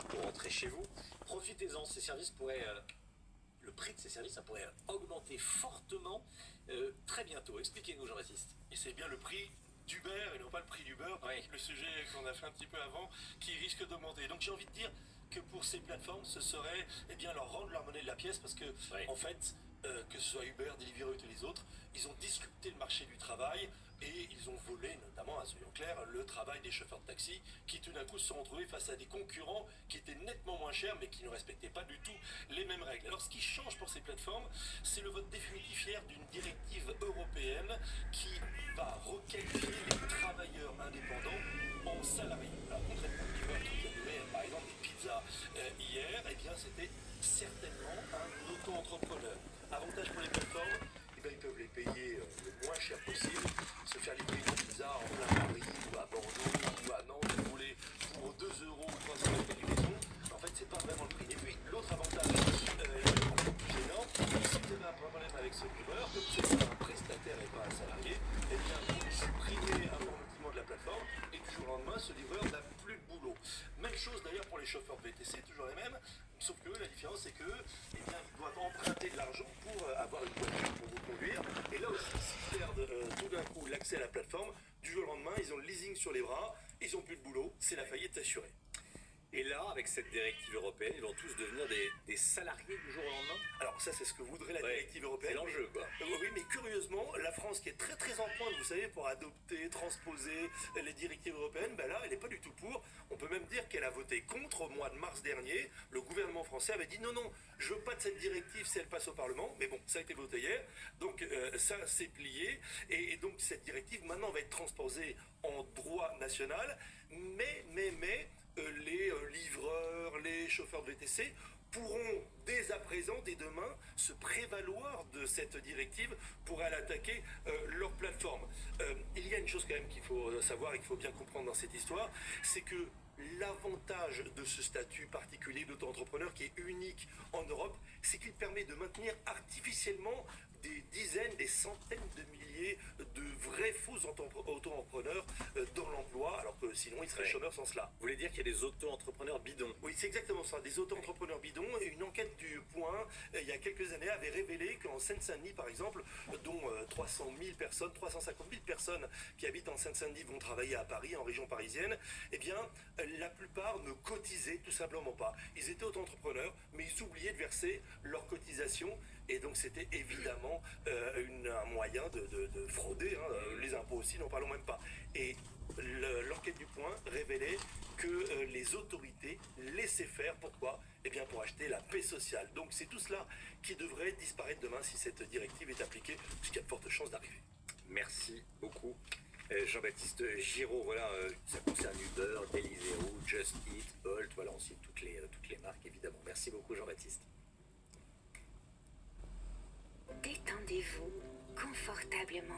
pour rentrer chez vous. Profitez-en, ces services pourraient... le prix de ces services, ça pourrait augmenter fortement très bientôt. Expliquez-nous, Jean-Baptiste. Et c'est bien le prix d'Uber et non pas le prix du beurre, Oui. le sujet qu'on a fait un petit peu avant, qui risque d'augmenter. Donc j'ai envie de dire que pour ces plateformes, ce serait leur rendre leur monnaie de la pièce parce que, Oui. en fait, que ce soit Uber, Deliveroo ou les autres, ils ont disrupté le marché du travail et ils ont volé, notamment, soyons clairs, le travail des chauffeurs de taxi qui tout d'un coup se sont retrouvés face à des concurrents qui étaient nettement moins chers mais qui ne respectaient pas du tout les mêmes règles. Alors ce qui change pour ces plateformes, c'est le vote définitif hier d'une directive européenne qui va requalifier les travailleurs indépendants en salariés. Alors concrètement, le livreur qui a donné par exemple des pizzas hier, eh bien c'était certainement un auto-entrepreneur. Avantage pour les plateformes, eh bien, ils peuvent les payer le moins cher possible, se faire livrer une pizza en plein Paris ou à Bordeaux ou à Nantes, si vous voulez, pour 2 euros ou 3 euros de livraison. En fait, c'est pas vraiment le prix. Et puis, l'autre avantage, encore plus gênant, si vous avez un problème avec ce livreur, comme c'est un prestataire et pas un salarié, eh bien, vous supprimez informatiquement de la plateforme et du jour au lendemain, ce livreur n'a plus de boulot. Même chose d'ailleurs pour les chauffeurs de VTC, toujours les mêmes, sauf que la différence c'est que, eh bien, ils doivent emprunter de l'argent pour avoir une voiture pour vous conduire. Et là aussi, s'ils perdent tout d'un coup l'accès à la plateforme, du jour au lendemain, ils ont le leasing sur les bras, ils n'ont plus de boulot, c'est la faillite assurée. Et là, avec cette directive européenne, ils vont tous devenir des salariés du jour au lendemain. Alors ça, c'est ce que voudrait la directive européenne. C'est l'enjeu, quoi. Oui, mais curieusement, la France qui est très très en pointe, vous savez, pour adopter, transposer les directives européennes, ben là, elle n'est pas du tout pour. On peut même dire qu'elle a voté contre au mois de mars dernier. Le gouvernement français avait dit non, non, je veux pas de cette directive si elle passe au Parlement. Mais bon, ça a été voté hier, donc ça c'est plié. Et donc cette directive maintenant va être transposée en droit national. Mais les livreurs, les chauffeurs de VTC pourront dès à présent, dès demain, se prévaloir de cette directive pour aller attaquer leur plateforme. Il y a une chose quand même qu'il faut savoir et qu'il faut bien comprendre dans cette histoire, c'est que l'avantage de ce statut particulier d'auto-entrepreneur qui est unique en Europe, c'est qu'il permet de maintenir artificiellement des dizaines, des centaines de milliers de vrais faux auto-entrepreneurs dans l'emploi, alors que sinon ils seraient chômeurs sans cela. Vous voulez dire qu'il y a des auto-entrepreneurs bidons? Oui, c'est exactement ça, des auto-entrepreneurs bidons. Et une enquête du Point, il y a quelques années, avait révélé qu'en Seine-Saint-Denis, par exemple, dont 300 000 personnes, 350 000 personnes qui habitent en Seine-Saint-Denis vont travailler à Paris, en région parisienne, eh bien, la plupart ne cotisaient tout simplement pas. Ils étaient auto-entrepreneurs, mais ils oubliaient de verser leurs cotisations. Et donc, c'était évidemment un moyen de frauder, les impôts aussi, n'en parlons même pas. Et l'enquête du Point révélait que les autorités laissaient faire. Pourquoi? Eh bien pour acheter la paix sociale. Donc c'est tout cela qui devrait disparaître demain si cette directive est appliquée, puisqu'il y a de fortes chances d'arriver. Merci beaucoup. Jean-Baptiste Giraud, voilà, ça concerne Uber, Deliveroo, Just Eat, Bolt, voilà, on cite toutes les marques évidemment. Merci beaucoup Jean-Baptiste. Détendez-vous confortablement.